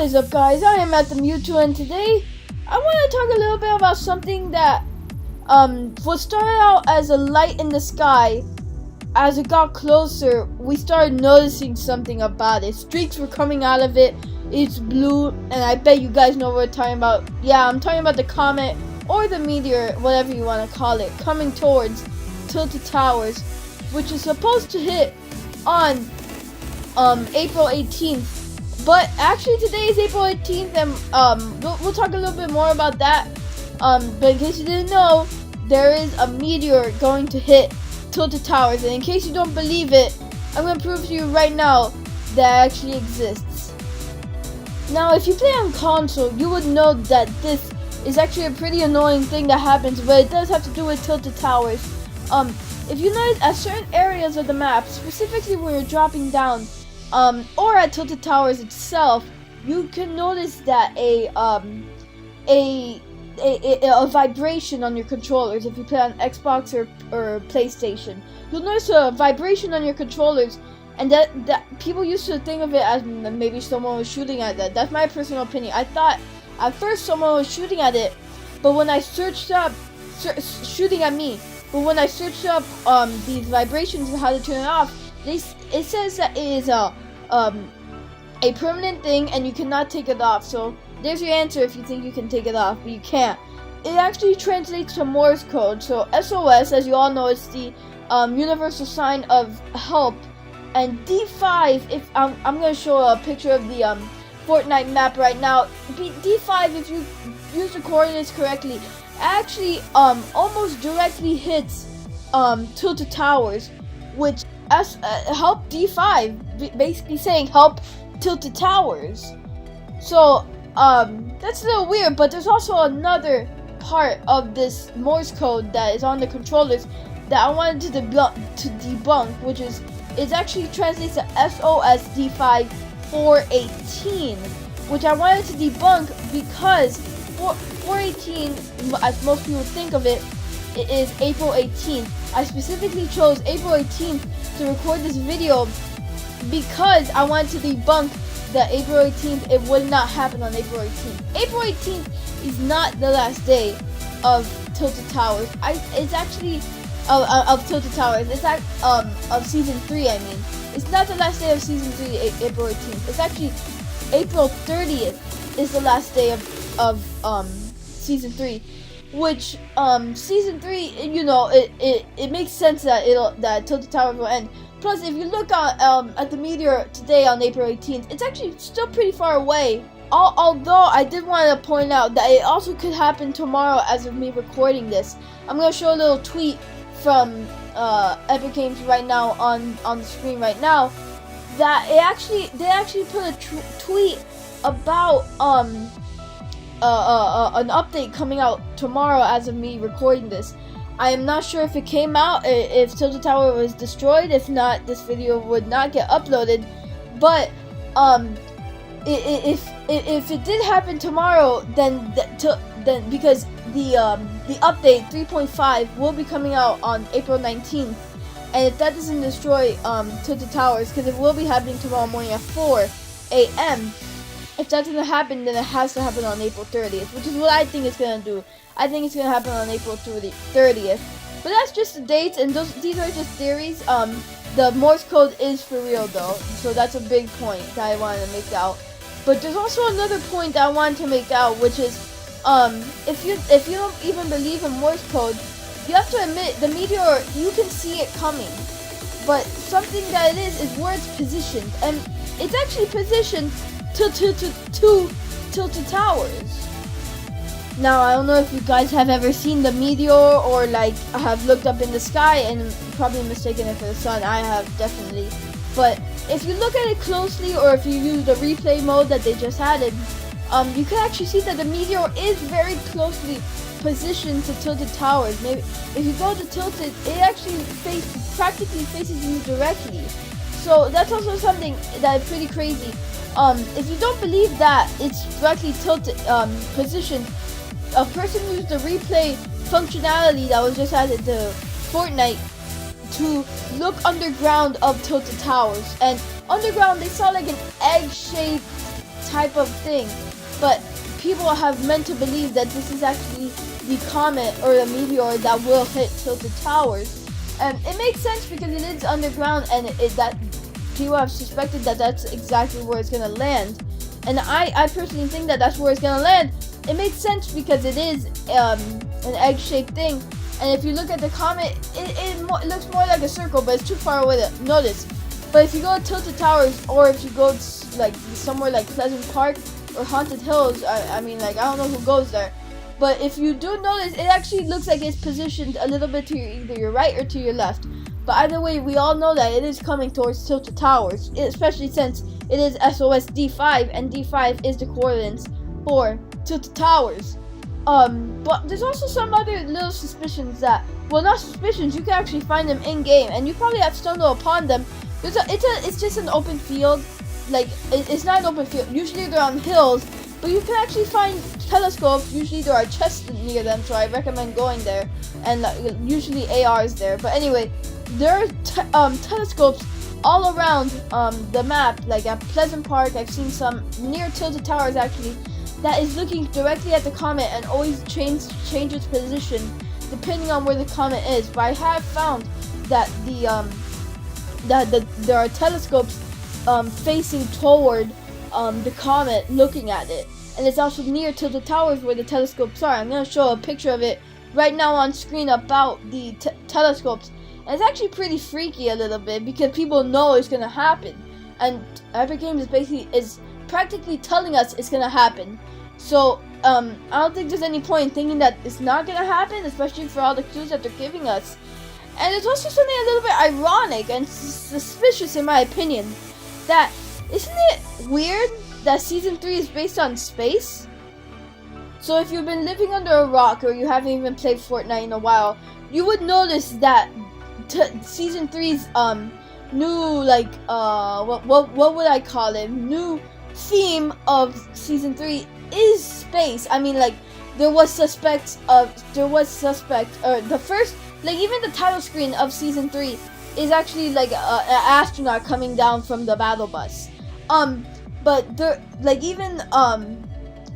What is up, guys? I am Mat The Mewtwo, and today I want to talk a little bit about something that was started out as a light in the sky. As it got closer, we started noticing something about it. Streaks were coming out of it. It's blue, and I bet you guys know what we're talking about. Yeah, I'm talking about the comet or the meteor, whatever you want to call it, coming towards Tilted Towers, which is supposed to hit on April 18th. But actually today is April 18th, and we'll talk a little bit more about that. But in case you didn't know, there is a meteor going to hit Tilted Towers, and in case you don't believe it, I'm going to prove to you right now that it actually exists. Now, if you play on console, you would know that this is actually a pretty annoying thing that happens, but it does have to do with Tilted Towers. If you notice, at certain areas of the map, specifically when you're dropping down, or at Tilted Towers itself, you can notice that a vibration on your controllers. If you play on Xbox or PlayStation, you'll notice a vibration on your controllers, and that people used to think of it as maybe someone was shooting at that. That's my personal opinion. I thought at first someone was shooting at it, but when I searched up shooting at me, but when I searched up these vibrations and how to turn it off, it says that it is a permanent thing and you cannot take it off. So there's your answer if you think you can take it off, but you can't. It actually translates to Morse code. So SOS, as you all know, is the universal sign of help. And D5, if I'm going to show a picture of the Fortnite map right now. D5, if you use the coordinates correctly, actually almost directly hits Tilted Towers, which help D5, basically saying help Tilted Towers. So that's a little weird, but there's also another part of this Morse code that is on the controllers that I wanted to debunk, which is it actually translates to SOS D5 418, which I wanted to debunk because 418, as most people think of it, it is April 18th. I specifically chose April 18th to record this video because I wanted to debunk that April 18th, it will not happen on April 18th. April 18th is not the last day of Tilted Towers. It's actually of Tilted Towers. It's like of season 3. I mean, it's not the last day of season 3. April 18th. It's actually April 30th is the last day of season 3. Which season 3, you know, it makes sense that Tilted Towers will end. Plus, if you look at the meteor today on April 18th, it's actually still pretty far away. Although I did want to point out that it also could happen tomorrow as of me recording this. I'm going to show a little tweet from Epic Games right now on the screen right now. That they actually put a tweet about an update coming out tomorrow as of me recording this. I am not sure if it came out, if Tilted Tower was destroyed. If not, this video would not get uploaded. But if it did happen tomorrow, then because the update 3.5 will be coming out on April 19th, and if that doesn't destroy Tilted Towers, because it will be happening tomorrow morning at 4 a.m. If that doesn't happen, then it has to happen on April 30th, which is what I think it's going to do. I think it's going to happen on April 30th. But that's just the dates, and these are just theories. The Morse code is for real, though, so that's a big point that I wanted to make out. But there's also another point that I wanted to make out, which is, if you don't even believe in Morse code, you have to admit, the meteor, you can see it coming. But something that it is where it's positioned, and it's actually positioned to Tilted Towers. Now, I don't know if you guys have ever seen the meteor or like have looked up in the sky and probably mistaken it for the sun. I have, definitely. But if you look at it closely, or if you use the replay mode that they just added, you can actually see that the meteor is very closely positioned to Tilted Towers. Maybe if you go to Tilted, it actually practically faces you directly. So that's also something that is pretty crazy. If you don't believe that it's directly tilted, positioned, a person used the replay functionality that was just added to Fortnite to look underground of Tilted Towers, and underground they saw like an egg-shaped type of thing, but people have meant to believe that this is actually the comet or the meteor that will hit Tilted Towers. And it makes sense because it is underground, and that people have suspected that that's exactly where it's gonna land. And I personally think that that's where it's gonna land. It makes sense because it is an egg-shaped thing. And if you look at the comet, it looks more like a circle, but it's too far away to notice. But if you go to Tilted Towers, or if you go to like somewhere like Pleasant Park or Haunted Hills, I mean, like, I don't know who goes there. But if you do notice, it actually looks like it's positioned a little bit to either your right or to your left. But either way, we all know that it is coming towards Tilted Towers, especially since it is SOS D5, and D5 is the coordinates for Tilted Towers. But there's also some other little suspicions that, well, not suspicions, you can actually find them in-game, and you probably have stumbled upon them. It's just an open field. Like, it's not an open field. Usually they're on hills, but you can actually find telescopes. Usually there are chests near them, so I recommend going there. And usually ARs there. But anyway, there are telescopes all around the map. Like at Pleasant Park, I've seen some near Tilted Towers actually, that is looking directly at the comet and always change its position depending on where the comet is. But I have found that there are telescopes facing toward the comet, looking at it, and it's also near to the towers where the telescopes are. I'm going to show a picture of it right now on screen about the telescopes, and it's actually pretty freaky a little bit because people know it's going to happen, and Epic Games is practically telling us it's going to happen. So I don't think there's any point in thinking that it's not going to happen, especially for all the clues that they're giving us. And it's also something a little bit ironic and suspicious, in my opinion, that isn't it weird that Season 3 is based on space? So if you've been living under a rock, or you haven't even played Fortnite in a while, you would notice that Season 3's new, like, what would I call it? New theme of Season 3 is space. I mean, like, the first, like, even the title screen of Season 3 is actually like an astronaut coming down from the battle bus. But there, like, even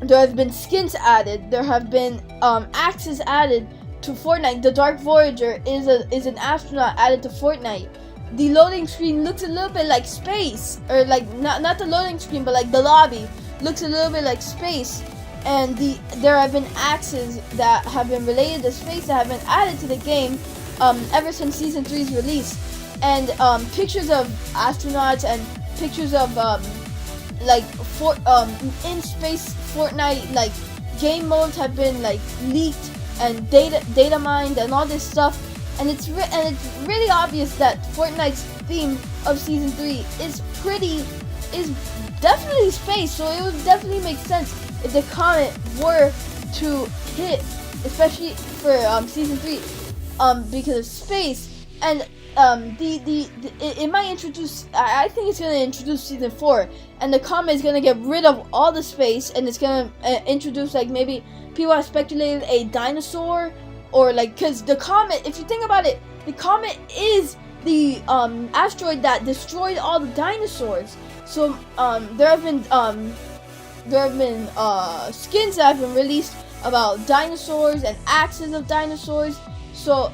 there have been skins added. There have been axes added to Fortnite. The Dark Voyager is an astronaut added to Fortnite. The loading screen looks a little bit like space, or like not the loading screen, but like the lobby looks a little bit like space. And there have been axes that have been related to space that have been added to the game ever since Season 3's release. And pictures of astronauts and pictures of in space Fortnite like game modes have been like leaked and data mined and all this stuff. And it's really obvious that Fortnite's theme of Season 3 is definitely space. So it would definitely make sense if the comet were to hit, especially for Season 3, because of space. And it might introduce, I think it's going to introduce Season 4, and the comet is going to get rid of all the space, and it's going to introduce, like, maybe people have speculated a dinosaur, or like, because the comet, if you think about it, the comet is the asteroid that destroyed all the dinosaurs. So there have been skins that have been released about dinosaurs and axes of dinosaurs. So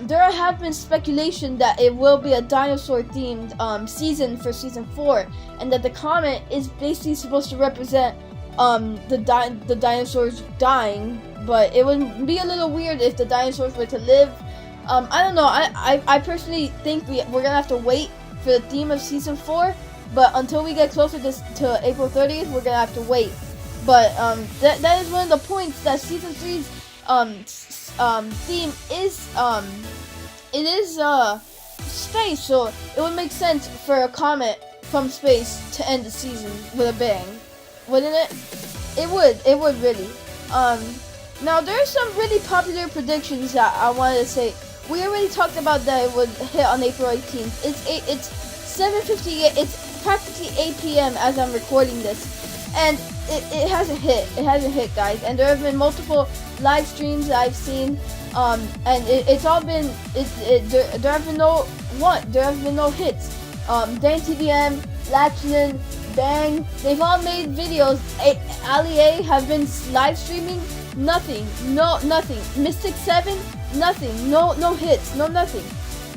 there have been speculation that it will be a dinosaur-themed season for Season 4, and that the comet is basically supposed to represent the dinosaurs dying. But it would be a little weird if the dinosaurs were to live. I don't know. I personally think we're gonna have to wait for the theme of Season 4. But until we get closer to April 30th, we're gonna have to wait. But that is one of the points, that Season 3's theme is space. So it would make sense for a comet from space to end the season with a bang, wouldn't it? It would really. Now there's some really popular predictions that I wanted to say. We already talked about that it would hit on April 18th. It's 7:58. It's practically 8 p.m. as I'm recording this, and it hasn't hit. It hasn't hit, guys. And there have been multiple live streams that I've seen, and it's all been. There have been no hits. Dan TVM, Latchlin, Bang, they've all made videos. Ali A have been live streaming, nothing, nothing. Mystic 7, nothing, no hits, no nothing.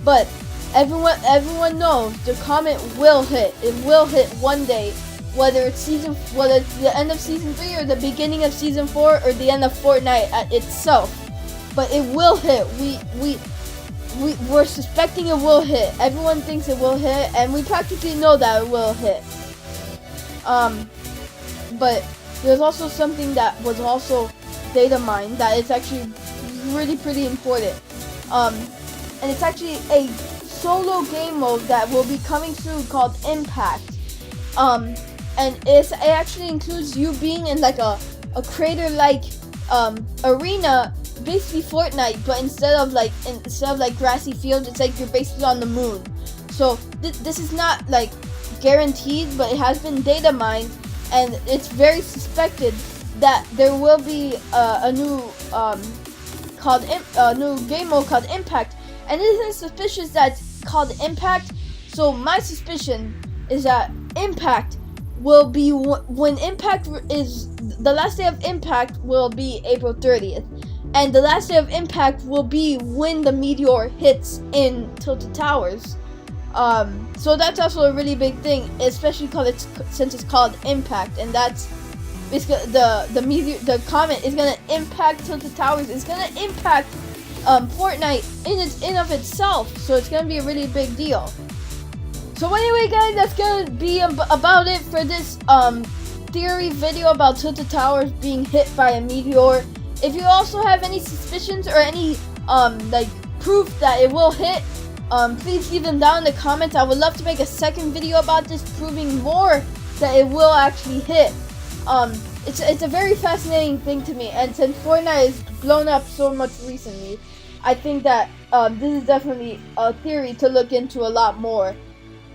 But everyone knows the comet will hit. It will hit one day, whether it's the end of season 3 or the beginning of season 4 or the end of Fortnite itself. But it will hit. We're suspecting it will hit. Everyone thinks it will hit, and we practically know that it will hit. But there's also something that was also data mined that is actually really pretty important. And it's actually a solo game mode that will be coming soon called Impact. And it actually includes you being in like a crater-like arena, basically Fortnite, but instead of like grassy fields, it's like you're basically on the moon. So this is not like guaranteed, but it has been data mined, and it's very suspected that there will be a new new game mode called Impact, and it isn't suspicious that it's called Impact. So my suspicion is that Impact will be when Impact is the last day of Impact will be April 30th, and the last day of Impact will be when the meteor hits in Tilted Towers. So that's also a really big thing, especially since it's called Impact, and that's basically the comet is gonna impact Tilted Towers. It's gonna impact Fortnite in of itself. So it's gonna be a really big deal. So anyway, guys, that's gonna be about it for this theory video about Tilted Towers being hit by a meteor. If you also have any suspicions or any like proof that it will hit, please leave them down in the comments. I would love to make a second video about this, proving more that it will actually hit. It's a very fascinating thing to me, and since Fortnite has blown up so much recently, I think that this is definitely a theory to look into a lot more.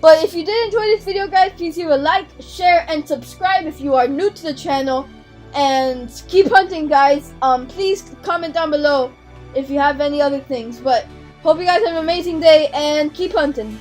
But if you did enjoy this video, guys, please leave a like, share, and subscribe if you are new to the channel. And keep hunting, guys. Please comment down below if you have any other things. But hope you guys have an amazing day, and keep hunting.